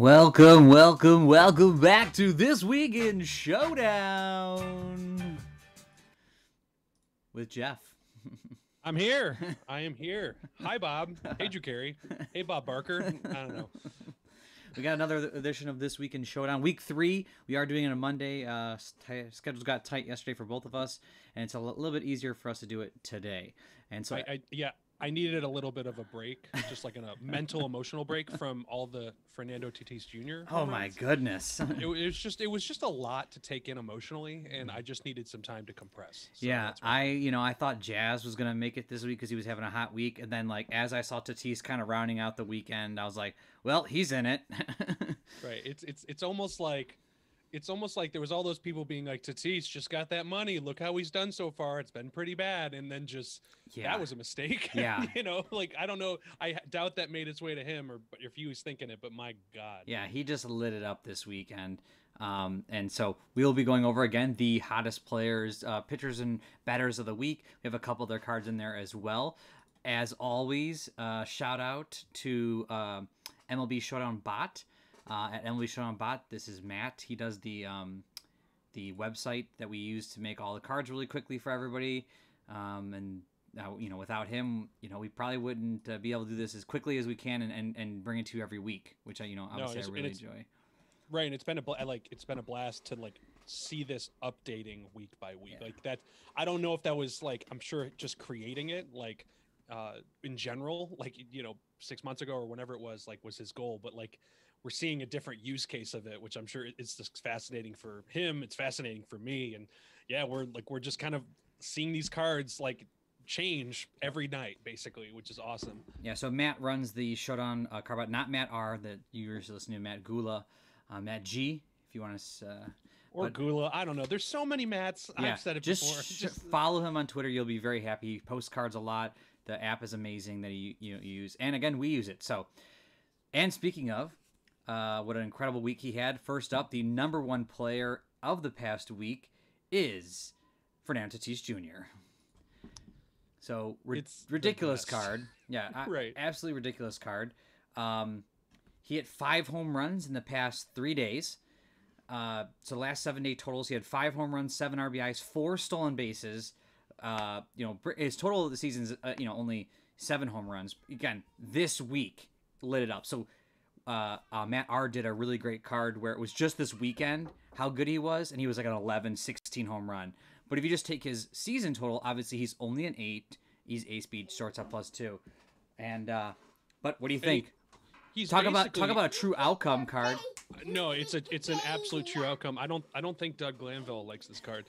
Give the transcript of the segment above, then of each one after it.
Welcome back to This Week in Showdown with Jeff. I'm here. I am here. Hi, Bob. Hey, Drew Carey. Hey, Bob Barker. I don't know. We got another edition of This Week in Showdown. Week 3, we are doing it on Monday. Schedules got tight yesterday for both of us, and it's a little bit easier for us to do it today. And so, I needed a little bit of a break, just like a mental, emotional break from all the Fernando Tatis Jr. Oh my goodness. It was just a lot to take in emotionally, and I just needed some time to compress. So yeah, I thought Jazz was gonna make it this week because he was having a hot week, and then like as I saw Tatis kind of rounding out the weekend, I was like, well, he's in it. Right. It's almost like there was all those people being like, Tatis just got that money. Look how he's done so far. It's been pretty bad. And then that was a mistake. Yeah. Like, I don't know. I doubt that made its way to him or if he was thinking it, but my God. Yeah, he just lit it up this weekend. And so we'll be going over again the hottest players, pitchers and batters of the week. We have a couple of their cards in there as well. As always, shout out to MLB Showdown Bot. At MLB Showdown Bot, this is Matt. He does the website that we use to make all the cards really quickly for everybody. And without him, we probably wouldn't be able to do this as quickly as we can and bring it to you every week, which I really enjoy. Right, and it's been a blast to see this updating week by week. Yeah. Like that, I don't know if that was I'm sure just creating it in general, 6 months ago or whenever it was his goal, but we're seeing a different use case of it, which I'm sure it's just fascinating for him. It's fascinating for me. And yeah, we're just kind of seeing these cards change every night basically, which is awesome. Yeah. So Matt runs the Showdown card bot, not Matt R that you usually listen to, Matt Gula, Matt G, if you want to, or Gula. I don't know. There's so many Matts. Yeah, I've said it just before. Just follow him on Twitter. You'll be very happy. He posts cards a lot. The app is amazing that you use. And again, we use it. So, and speaking of, what an incredible week he had. First up, the number one player of the past week is Fernando Tatis Jr. So It's ridiculous card. Yeah, right. Absolutely ridiculous card. He hit 5 home runs in the past 3 days. So last 7-day totals, he had 5 home runs, 7 RBIs, 4 stolen bases. His total of the season is only 7 home runs. Again, this week lit it up. So Matt R did a really great card where it was just this weekend how good he was, and he was an 11, 16 home run. But if you just take his season total, obviously he's only an 8. He's A-speed, shortstop +2. And but what do you think? He's talk about a true outcome card. No, it's an absolute true outcome. I don't think Doug Glanville likes this card.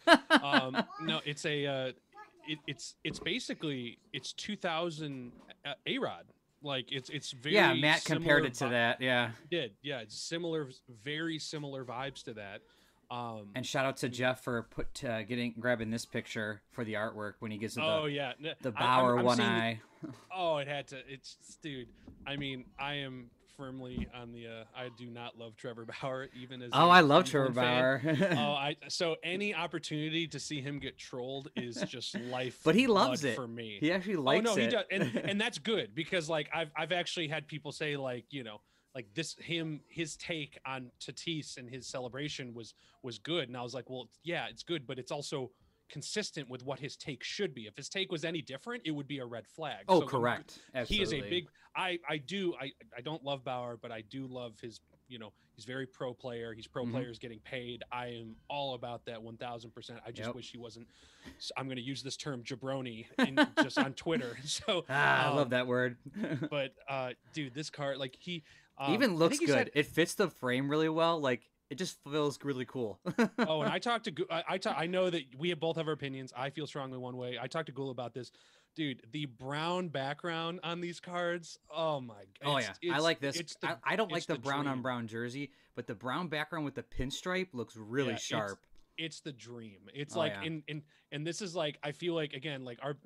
No, it's basically 2000 A-Rod. It's very Matt compared it to that. Yeah, he did. Yeah, it's similar, very similar vibes to that. And shout out to Jeff for grabbing this picture for the artwork when he gets the Bauer one eye. It had to. Dude. I mean, I am firmly on the. I do not love Trevor Bauer, even as. I love Trevor Bauer. So any opportunity to see him get trolled is just life. But he loves it for me. He actually likes it. He does, and that's good because I've actually had people say his take on Tatis and his celebration was good, and I was like, well, yeah, it's good, but it's also consistent with what his take should be. If his take was any different, it would be a red flag. Oh, so correct. He is a big. I don't love Bauer, but I do love his. He's very pro player. He's pro players getting paid. I am all about that 1000%. I just wish he wasn't. I'm going to use this term jabroni just on Twitter. So I love that word. But dude, this card he even looks good. It fits the frame really well. It just feels really cool. Oh, and I know that we both have our opinions. I feel strongly one way. I talked to Gul about this. Dude, the brown background on these cards. Oh my god. I like this. I don't like the brown on brown jersey, but the brown background with the pinstripe looks really sharp. It's the dream. It's and this is I feel again, our,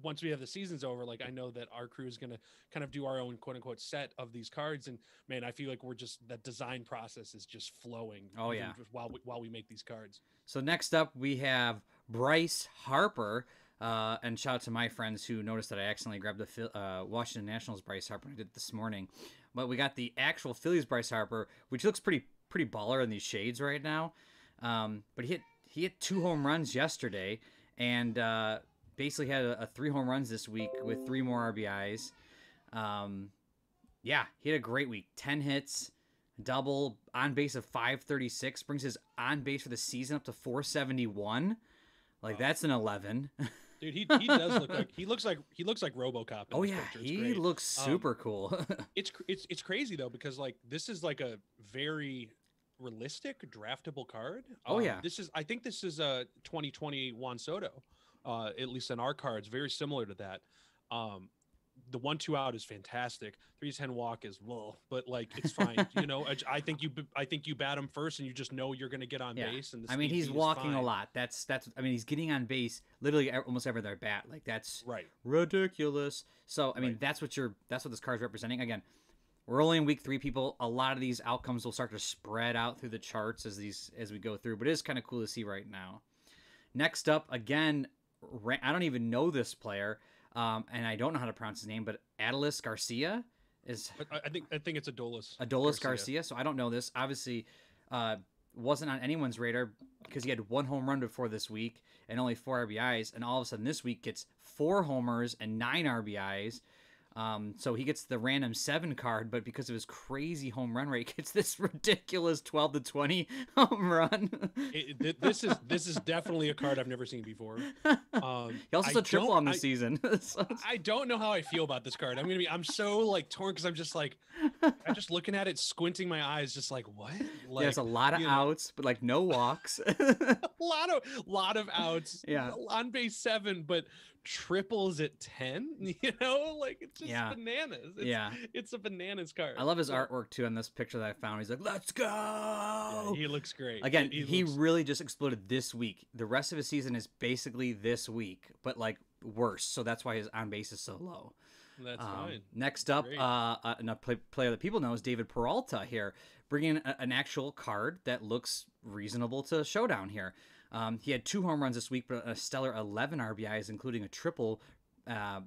once we have the seasons over, I know that our crew is going to kind of do our own quote unquote set of these cards. And man, I feel we're just, that design process is just flowing. Oh yeah. While we make these cards. So next up we have Bryce Harper. And shout out to my friends who noticed that I accidentally grabbed the Washington Nationals Bryce Harper. I did it this morning. but we got the actual Phillies Bryce Harper, which looks pretty baller in these shades right now. But he hit 2 home runs yesterday, and basically had a 3 home runs this week with 3 more RBIs. Yeah, he had a great week. 10 hits, double, on base of 536, brings his on base for the season up to 471. Like that's an 11. Dude, he does look like he looks like RoboCop. Oh yeah, he looks super cool. It's crazy though, because like this is like a very realistic draftable card. Oh yeah, I think this is a 2020 Juan Soto, at least in our cards, very similar to that. The 1-2 out is fantastic. 3-10 walk is but like it's fine. You know, I think you bat him first, and you just know you're going to get on base. And I mean, he's walking a lot. That's. I mean, he's getting on base literally almost every other bat. Like that's ridiculous. So I mean, that's what this card's representing. Again, we're only in week 3, people. A lot of these outcomes will start to spread out through the charts as we go through. But it is kind of cool to see right now. Next up, again, I don't even know this player. And I don't know how to pronounce his name, but Adolis Garcia is. I think it's Adolis Garcia. So I don't know this. Obviously, wasn't on anyone's radar because he had 1 home run before this week and only 4 RBIs, and all of a sudden this week gets 4 homers and 9 RBIs. So he gets the random 7 card, but because of his crazy home run rate, gets this ridiculous 12-20 home run. This is definitely a card I've never seen before. He also has a triple on the season. I don't know how I feel about this card. I'm so like torn because I'm just looking at it, squinting my eyes, just like what? Like, there's a lot of outs, but like no walks. a lot of outs. Yeah, on base 7, but triples at 10. You know, like it's just bananas. It's a bananas card. I love his artwork too on this picture that I found. He's like, "Let's go!" Yeah, he looks great. Again, he really just exploded this week. The rest of his season is basically this week, but like worse. So that's why his on base is so low. That's fine. Next up, a player that people know is David Peralta here, bringing an actual card that looks reasonable to Showdown here. He had 2 home runs this week, but a stellar 11 RBIs, including a triple.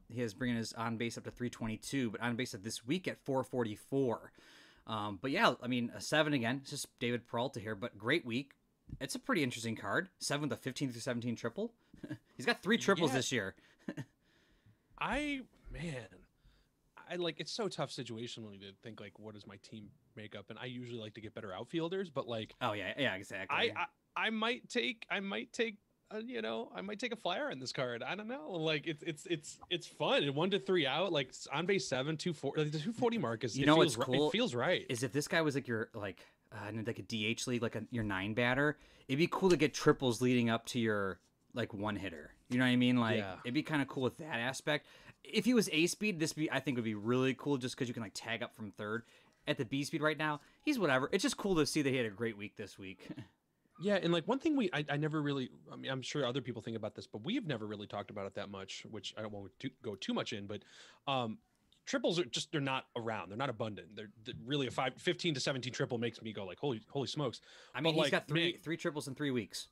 He is bringing his on base up to 322, but on base at this week at 444. But yeah, I mean, a 7 again. It's just David Peralta here, but great week. It's a pretty interesting card. 7 with a 15 through 17 triple. He's got 3 triples this year. I like, it's so tough situationally to think like, what is my team makeup? And I usually like to get better outfielders, but like, oh yeah, exactly. I might take I might take a flyer in this card. I don't know. Like it's fun. 1-3 out, like on base 7, 240. Like the 240 mark is. What's cool? It feels right. Is if this guy was like your in like a DH league, like your 9 batter, it'd be cool to get triples leading up to your like 1 hitter. You know what I mean? Like it'd be kind of cool with that aspect. If he was A speed, I think would be really cool just because you can like tag up from third. At the B speed right now, he's whatever. It's just cool to see that he had a great week this week. Yeah, and like one thing I never really, I mean, I'm sure other people think about this, but we've never really talked about it that much, which I don't want to go too much in, but triples they're not around. They're not abundant. They're really a 15 to 17 triple makes me go like, holy smokes. I mean, he's got three triples in 3 weeks.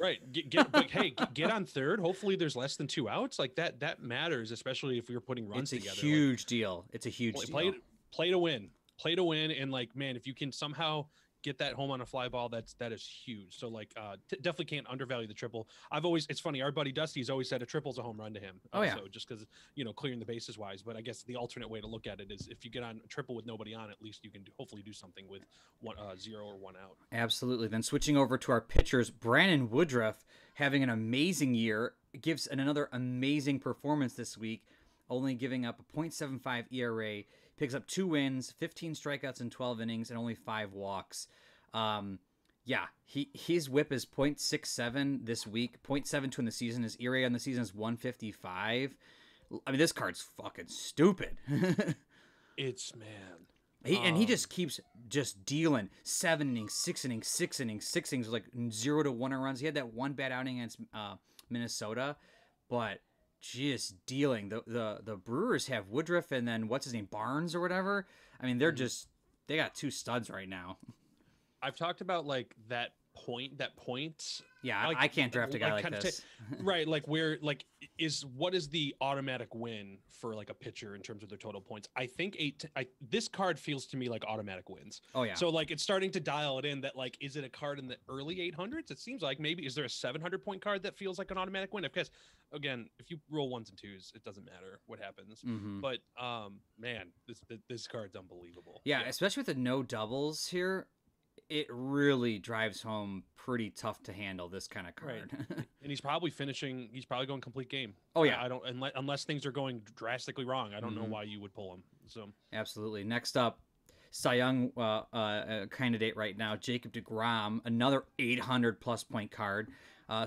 Right. Get on third. Hopefully there's less than 2 outs. Like that matters, especially if you're putting runs together. It's a huge deal. It's a huge deal. Play to win. And like, man, if you can somehow get that home on a fly ball, that is huge. So like definitely can't undervalue the triple. It's funny, our buddy Dusty's always said a triple's a home run to him. So just because clearing the bases wise, but I guess the alternate way to look at it is if you get on a triple with nobody on, at least you can hopefully do something with 0 or 1 out. Absolutely. Then switching over to our pitchers, Brandon Woodruff having an amazing year, gives another amazing performance this week, only giving up a .75 ERA. Picks up 2 wins, 15 strikeouts in 12 innings, and only 5 walks. His whip is .67 this week, .72 in the season. His ERA on the season is 155. I mean, this card's fucking stupid. He just keeps just dealing 7 innings, 6 innings, 6 innings, 6 innings, like 0 to 1 runs. He had that 1 bad outing against Minnesota, but just dealing. The Brewers have Woodruff and then what's his name, Barnes or whatever. I mean, they got 2 studs right now. I've talked about like that points. Yeah, like, I can't draft a guy like kind this. Right, like where like what is the automatic win for like a pitcher in terms of their total points? I think this card feels to me like automatic wins. Oh yeah. So like it's starting to dial it in that like, is it a card in the early 800s? It seems like maybe. Is there a 700 point card that feels like an automatic win? Because again, if you roll 1s and 2s, it doesn't matter what happens. But man, this card's unbelievable. Yeah, especially with the no doubles here. It really drives home pretty tough to handle this kind of card. Right. And he's probably going complete game. Oh yeah. I don't unless things are going drastically wrong. I don't know why you would pull him. So absolutely. Next up, Cy Young candidate right now, Jacob DeGrom, another 800 plus point card.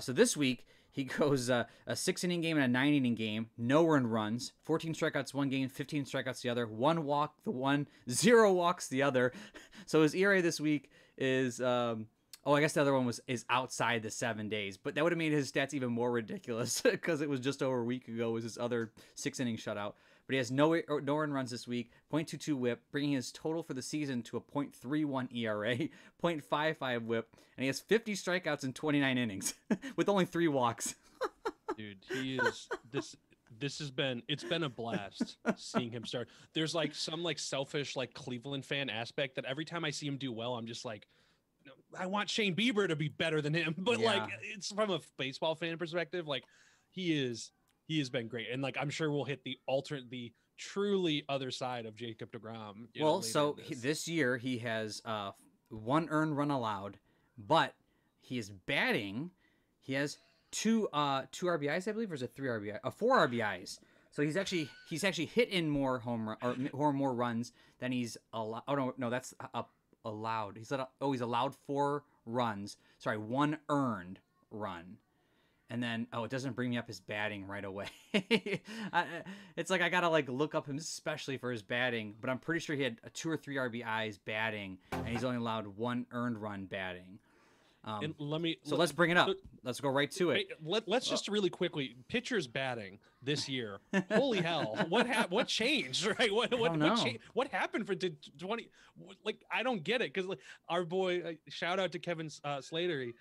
So this week he goes a 6-inning game and a 9-inning game, no earned runs, 14 strikeouts one game, 15 strikeouts the other, 1 walk the one, 0 walks the other. So his ERA this week is I guess the other one is outside the 7 days, but that would have made his stats even more ridiculous because it was just over a week ago was his other 6-inning shutout. But he has no earned runs this week, 0.22 whip, bringing his total for the season to a 0.31 ERA, 0.55 whip, and he has 50 strikeouts in 29 innings with only 3 walks. Dude, he is it's been a blast seeing him start. There's like some like selfish like Cleveland fan aspect that every time I see him do well, I'm just like, I want Shane Bieber to be better than him. But like, it's from a baseball fan perspective, like he has been great. And like, I'm sure we'll hit the truly other side of Jacob DeGrom. Well, so this year he has 1 earned run allowed, but he is batting. He has 2 RBIs, I believe, or is it 3 RBI? 4 RBIs. So he's actually hit in more more runs than he's allowed. Oh no, that's allowed. He's allowed 4 runs. Sorry, 1 earned run. And then, it doesn't bring me up his batting right away. It's like I gotta like look up him especially for his batting, but I'm pretty sure he had 2 or 3 RBIs batting, and he's only allowed 1 earned run batting. And let's bring it up. Let's go right to it. Let's just really quickly, pitchers batting this year. Holy hell! What changed? Right? What happened for 20? Like I don't get it because like our boy, shout out to Kevin Slatery.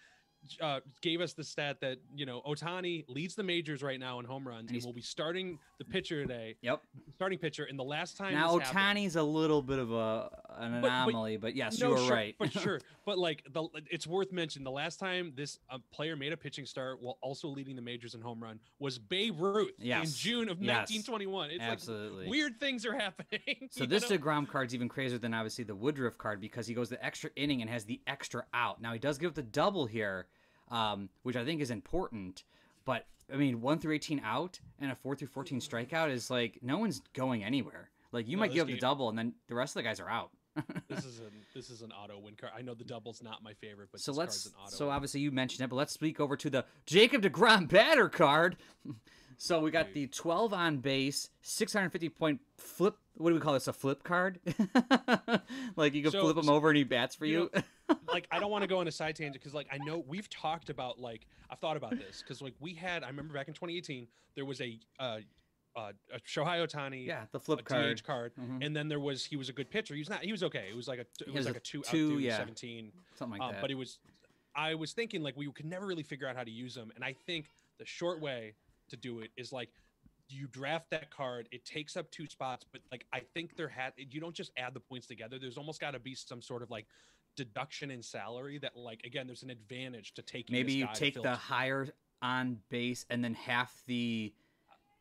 Gave us the stat that Ohtani leads the majors right now in home runs and will be starting the pitcher today. Yep, starting pitcher. And the last time now Ohtani's a little bit of an anomaly, but yes, you were right. But sure, but like it's worth mentioning the last time this player made a pitching start while also leading the majors in home run was Babe Ruth in June of 1921. It's absolutely like weird things are happening. So this DeGrom card's even crazier than obviously the Woodruff card because he goes the extra inning and has the extra out. Now he does give up the double here. Which I think is important, but I mean 1 through 18 out and a 4 through 14 strikeout is like no one's going anywhere. Like you might give up the double and then the rest of the guys are out. This is an auto win card. I know the double's not my favorite, but so this card's an auto. So obviously you mentioned it, but let's speak over to the Jacob DeGrom Batter card. So we got the 12 on base, 650 point flip. What do we call this? A flip card? Like you can flip him over and he bats for you. Like I don't want to go on a side tangent because like I know we've talked about like I've thought about this because like I remember back in 2018 there was a Shohei Ohtani, the flip card, DH card, and then he was a good pitcher. He was okay. It was like a 2 17 something like that. But I was thinking like we could never really figure out how to use them, and I think the short way to do it is like you draft that card. It takes up 2 spots, but like I think you don't just add the points together. There's almost got to be some sort of like deduction in salary that like again there's an advantage to taking maybe you take the higher on base and then half the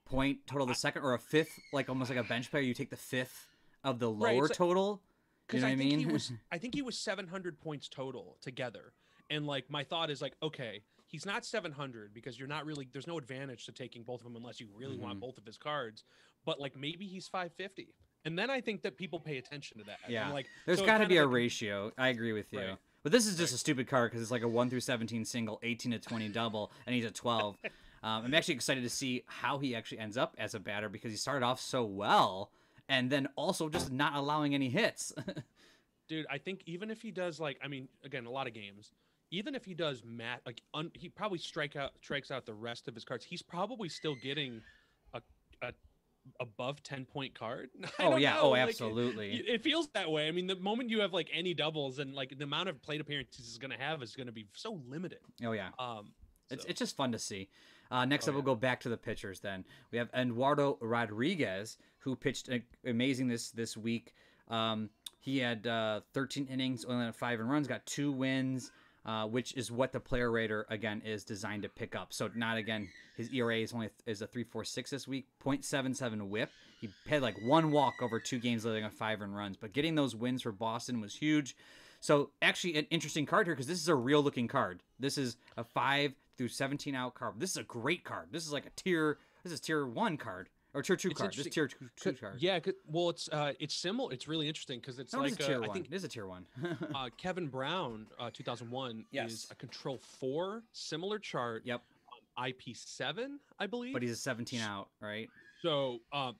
point total the second or a fifth, like almost like a bench player, you take the fifth of the lower total. You know what I mean? I think he was 700 points total together, and like my thought is like, okay, he's not 700 because there's no advantage to taking both of them unless you really want both of his cards, but like maybe he's 550. And then I think that people pay attention to that. Yeah, and like there's got to be a ratio. I agree with you. Right. But this is just a stupid card because it's like a 1 through 17 single, 18 to 20 double, and he's a 12. I'm actually excited to see how he actually ends up as a batter because he started off so well, and then also just not allowing any hits. Dude, I think even if he does again, a lot of games, even if he does he probably strikes out the rest of his cards. He's probably still getting a above 10-point card. I Oh don't yeah, know. oh Like, absolutely. it feels that way. I mean, the moment you have like any doubles and like the amount of plate appearances is going to have is going to be so limited. Oh yeah. So, It's just fun to see. Next oh up, yeah. we'll go back to the pitchers. Then we have Eduardo Rodriguez, who pitched amazing this week. He had 13 innings, only had 5 runs, got 2 wins, which is what the player rater again is designed to pick up. So not again, his ERA is only is a 3.46 this week, 0.77 WHIP. He had like 1 walk over 2 games, letting up 5 runs. But getting those wins for Boston was huge. So actually, an interesting card here because this is a real looking card. This is a 5 through 17 out card. This is a great card. This is like a tier. This is tier 1 card or tier 2 card. This is tier 2 card. Yeah, well, it's similar. It's really interesting because it's like tier 1. I think it is a tier 1. Kevin Brown, 2001, Yes. is a control 4, similar chart. Yep. IP7, I believe. But he's a 17 out, right? So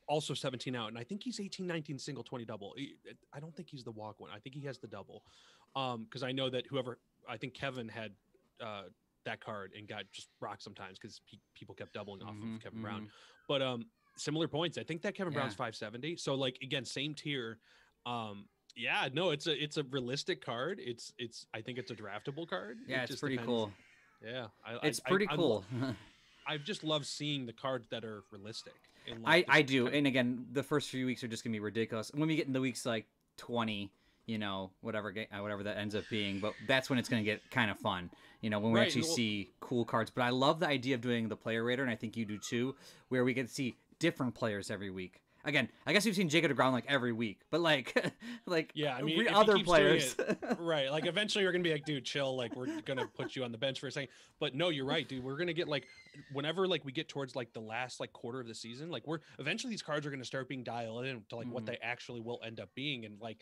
also 17 out, and I think he's 18-19 single 20 double. I don't think he's the walk one. I think he has the double. Because I know that I think Kevin had that card and got just rocked sometimes because people kept doubling off of Kevin Brown. But similar points. I think that Kevin Brown's 570. So like again, same tier. Yeah, no, it's a realistic card. I think it's a draftable card. Yeah, it's pretty cool. Yeah, it's pretty cool. I just love seeing the cards that are realistic. I do. And again, the first few weeks are just going to be ridiculous. When we get into weeks like 20, whatever that ends up being, but that's when it's going to get kind of fun, when we actually see cool cards. But I love the idea of doing the player rater, and I think you do too, where we get to see different players every week. Again, I guess we've seen Jacob DeGrom like every week, but like yeah, I mean, other players, right? Like eventually you're gonna be like, dude, chill. Like we're gonna put you on the bench for a second. But no, you're right, dude. We're gonna get like whenever like we get towards like the last like quarter of the season, like we're eventually these cards are gonna start being dialed in to like what they actually will end up being, and like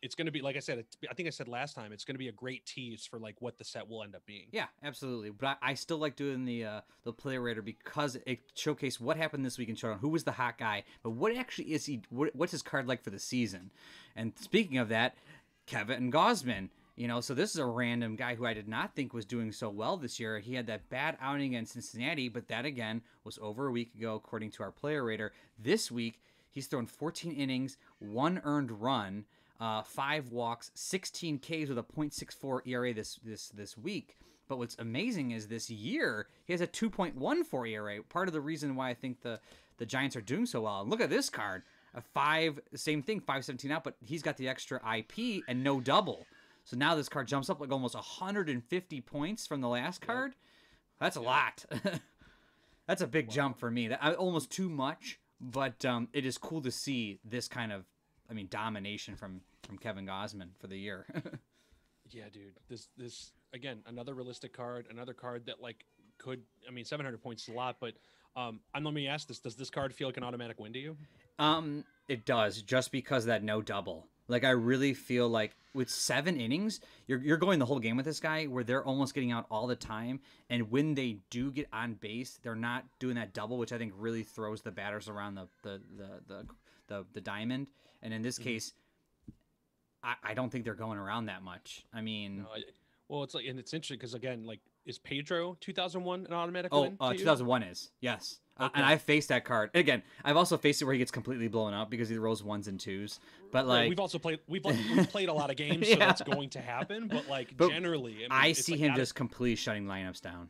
it's going to be, like I said, I think I said last time, it's going to be a great tease for like what the set will end up being. Yeah, absolutely. But I still like doing the player rater because it showcased what happened this week in Showdown. Who was the hot guy? But what actually is he? What's his card like for the season? And speaking of that, Kevin Gausman. So this is a random guy who I did not think was doing so well this year. He had that bad outing against Cincinnati, but that again was over a week ago, according to our player rater. This week, he's thrown 14 innings, 1 earned run. 5 walks, 16 Ks with a .64 ERA this week. But what's amazing is this year he has a 2.14 ERA. Part of the reason why I think the Giants are doing so well. And look at this card, a 5, same thing, 517 out, but he's got the extra IP and no double. So now this card jumps up like almost 150 points from the last card. That's a lot. That's a big jump for me. Almost too much, but it is cool to see this kind of, domination from Kevin Gausman for the year. Yeah, dude. This again, another realistic card, another card that like could, 700 points is a lot, but let me ask this: does this card feel like an automatic win to you? It does, just because of that no double. Like I really feel like with 7 innings, you're going the whole game with this guy, where they're almost getting out all the time, and when they do get on base, they're not doing that double, which I think really throws the batters around the diamond. And in this case, I don't think they're going around that much. Well, it's like, and it's interesting because again, like, is Pedro 2001 an automatic win? 2001 is, yes. Okay. And I faced that card again. I've also faced it where he gets completely blown up because he rolls 1s and 2s. But like, we've also played we've played a lot of games, so that's going to happen. But like generally, I see him just completely shutting lineups down.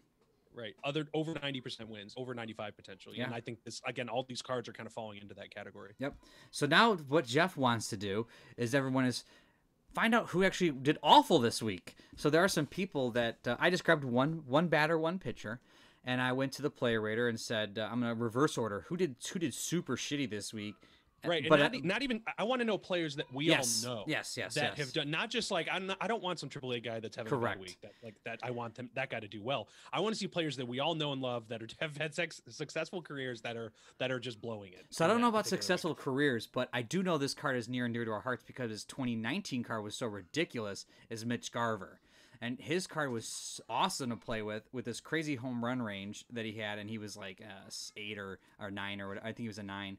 Right. Over 90% wins, over 95 potentially. Yeah. And I think this, again, all these cards are kind of falling into that category. Yep. So now what Jeff wants to do is find out who actually did awful this week. So there are some people that I just grabbed one batter, one pitcher, and I went to the player rater and said, I'm going to reverse order. Who did super shitty this week? Right, but and not even. I want to know players that we all know. Yes. That have done, not just like I don't want some AAA guy that's having a bad week. I want that guy to do well. I want to see players that we all know and love that have had successful careers that are just blowing it. So I don't know about successful careers, but I do know this card is near and dear to our hearts because his 2019 card was so ridiculous. Is Mitch Garver. And his card was awesome to play with this crazy home run range that he had, and he was like 8 or 9 or whatever. I think he was a 9.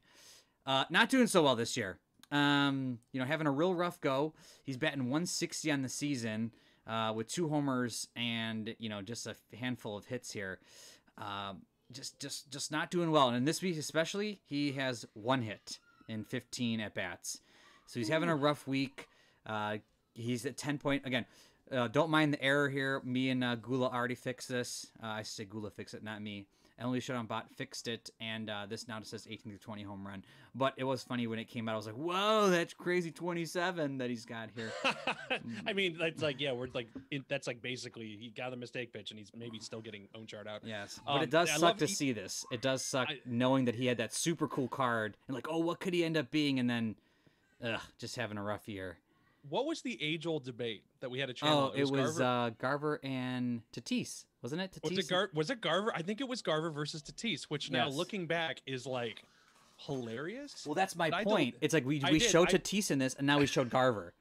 Not doing so well this year. Having a real rough go. He's batting 160 on the season with 2 homers and, just a handful of hits here. just not doing well. And in this week especially, he has 1 hit in 15 at bats, so he's having a rough week. He's at 10 point again. Don't mind the error here. Me and Gula already fixed this. I say Gula fixed it, not me. Emily Showdown Bot fixed it, and this now just says 18 to 20 home run. But it was funny when it came out. I was like, "Whoa, that's crazy 27 that he's got here." I mean, that's like, yeah, we're like, that's like basically he got a mistake pitch, and he's maybe still getting own chart out. Yes, but it does suck to see this. It does suck knowing that he had that super cool card, and like, oh, what could he end up being, and then, just having a rough year. What was the age-old debate that we had a channel? Oh, it was Garver and Tatis, wasn't it? Tatis? Was it Garver? I think it was Garver versus Tatis, which now looking back is like hilarious. Well, that's my point. It's like we showed Tatis in this, and now we showed Garver.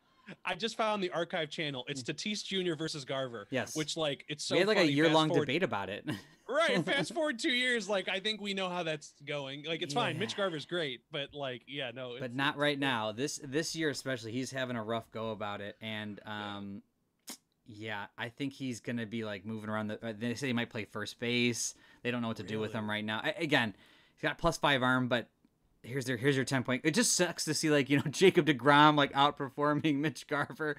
I just found the archive channel. It's Tatis Jr. versus Garver. Yes. Which, like, it's so we had like funny. a year-long debate about it. Right. Fast forward 2 years, like, I think we know how that's going. Like, it's fine. Mitch Garver's great, but like, yeah, no. But not right now. This year especially, he's having a rough go about it, and yeah, I think he's gonna be like moving around. They say he might play first base. They don't know what to do with him right now. Again, he's got +5 arm, but. Here's your 10 point. It just sucks to see, like, you know, Jacob DeGrom like outperforming Mitch Garver,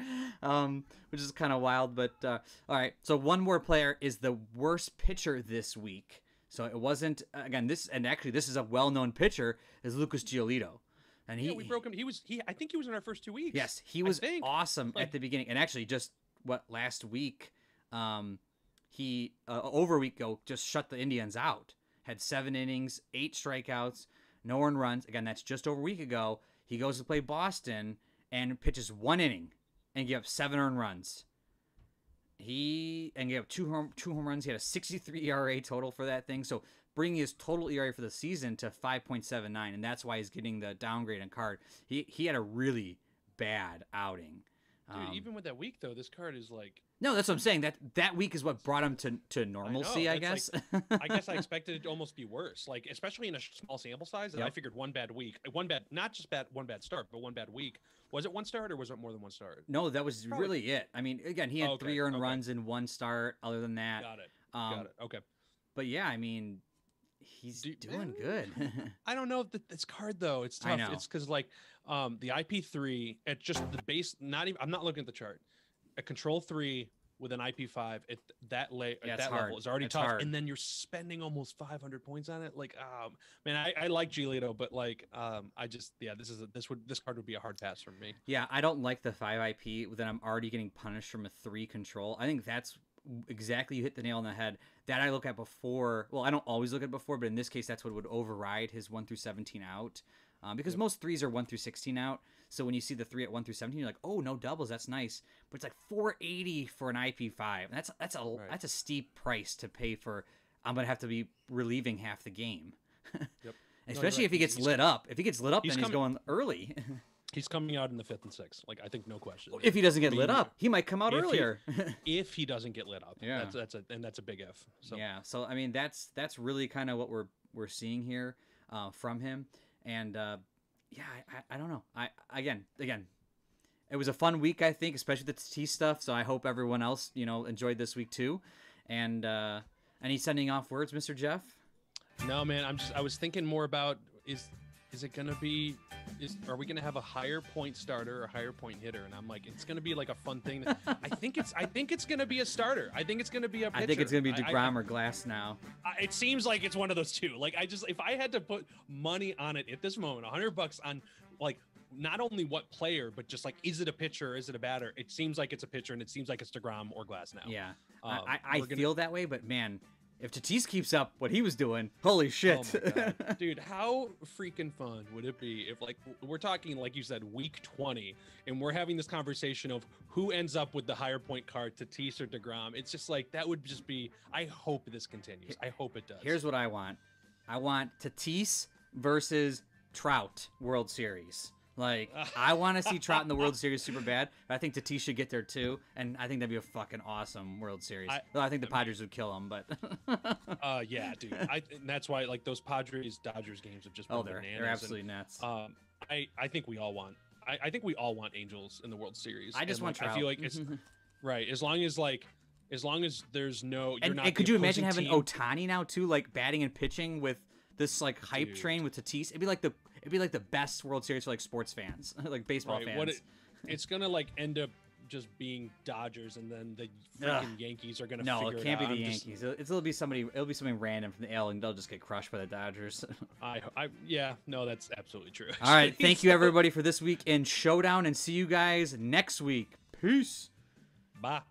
which is kind of wild. But all right, so one more player is the worst pitcher this week. So it wasn't again this, and actually this is a well-known pitcher is Lucas Giolito, and we broke him. I think he was in our first 2 weeks. Yes, he was awesome at the beginning, and actually just last week, he over a week ago just shut the Indians out. Had 7 innings, 8 strikeouts. No earned runs. Again, that's just over a week ago. He goes to play Boston and pitches 1 inning and gave up 7 earned runs. He gave up two home runs. He had a 63 ERA total for that thing. So bringing his total ERA for the season to 5.79, and that's why he's getting the downgrade on card. He had a really bad outing. Dude, even with that week though, this card is like. No, that's what I'm saying. That week is what brought him to normalcy, I guess. Like, I guess I expected it to almost be worse, like especially in a small sample size. And I figured one bad week, one bad start, but one bad week. Was it 1 start or was it more than 1 start? No, that was really it. I mean, again, he had 3 earned runs in 1 start. Other than that, got it. Okay. But yeah, I mean, he's doing good. I don't know if this card though. It's tough. I know. It's because like the IP3 at just the base. Not even. I'm not looking at the chart. A control 3 with an IP5 at that level is already tough, and then you're spending almost 500 points on it. Like, man, I like Giolito, but like, this card would be a hard pass for me. Yeah, I don't like the 5 IP. Then I'm already getting punished from a 3 control. I think that's exactly, you hit the nail on the head. That I look at before. Well, I don't always look at before, but in this case, that's what would override his 1 through 17 out. Because most 3s are 1 through 16 out. So when you see the 3 at 1 through 17, you're like, oh, no doubles, that's nice. But it's like 480 for an IP5. That's a steep price to pay for. I'm gonna have to be relieving half the game. Yep. Especially if he gets lit up. If he gets lit up, then he's going early. He's coming out in the 5th and 6th. Like, I think no question. If he doesn't get lit up, he might come out earlier. If he doesn't get lit up, yeah, that's a big if. So yeah, so I mean that's really kind of what we're seeing here from him, and yeah, I don't know. Again, it was a fun week, I think, especially the Tatis stuff. So I hope everyone else enjoyed this week too. And any sending off words, Mr. Jeff? No, man. I was thinking more about is it gonna be? Are we gonna have a higher point starter or higher point hitter? And I'm like, it's gonna be like a fun thing. I think it's gonna be a starter. I think it's gonna be a pitcher. I think it's gonna be DeGrom or Glass now. It seems like it's one of those two. Like if I had to put money on it at this moment, $100 on like not only what player, but just like, is it a pitcher or is it a batter? It seems like it's a pitcher, and it seems like it's DeGrom or Glass now. Yeah, I feel that way, but man. If Tatis keeps up what he was doing, holy shit. Oh my God. Dude, how freaking fun would it be if, like, we're talking, like you said, week 20, and we're having this conversation of who ends up with the higher point card, Tatis or DeGrom. It's just like, that would just be, I hope this continues. I hope it does. Here's what I want. I want Tatis versus Trout World Series. Like, I want to see Trout in the World Series super bad. But I think Tatis should get there too, and I think that'd be a fucking awesome World Series. I think the Padres would kill him, but yeah, dude. And that's why, like, those Padres-Dodgers games have just been bananas. They're absolutely nuts. I think we all want. I think we all want Angels in the World Series. I just want Trout. I feel like it's right as long as, like, as long as there's no. And could you imagine having Ohtani now too, like batting and pitching with this like hype train with Tatis? It'd be like the best World Series for like sports fans, like baseball fans. It's gonna like end up just being Dodgers, and then the freaking Yankees are gonna. No, figure it can't out. be the Yankees. It'll be somebody. It'll be something random from the AL, and they'll just get crushed by the Dodgers. No, that's absolutely true. All right, thank you everybody for this week in Showdown, and see you guys next week. Peace. Bye.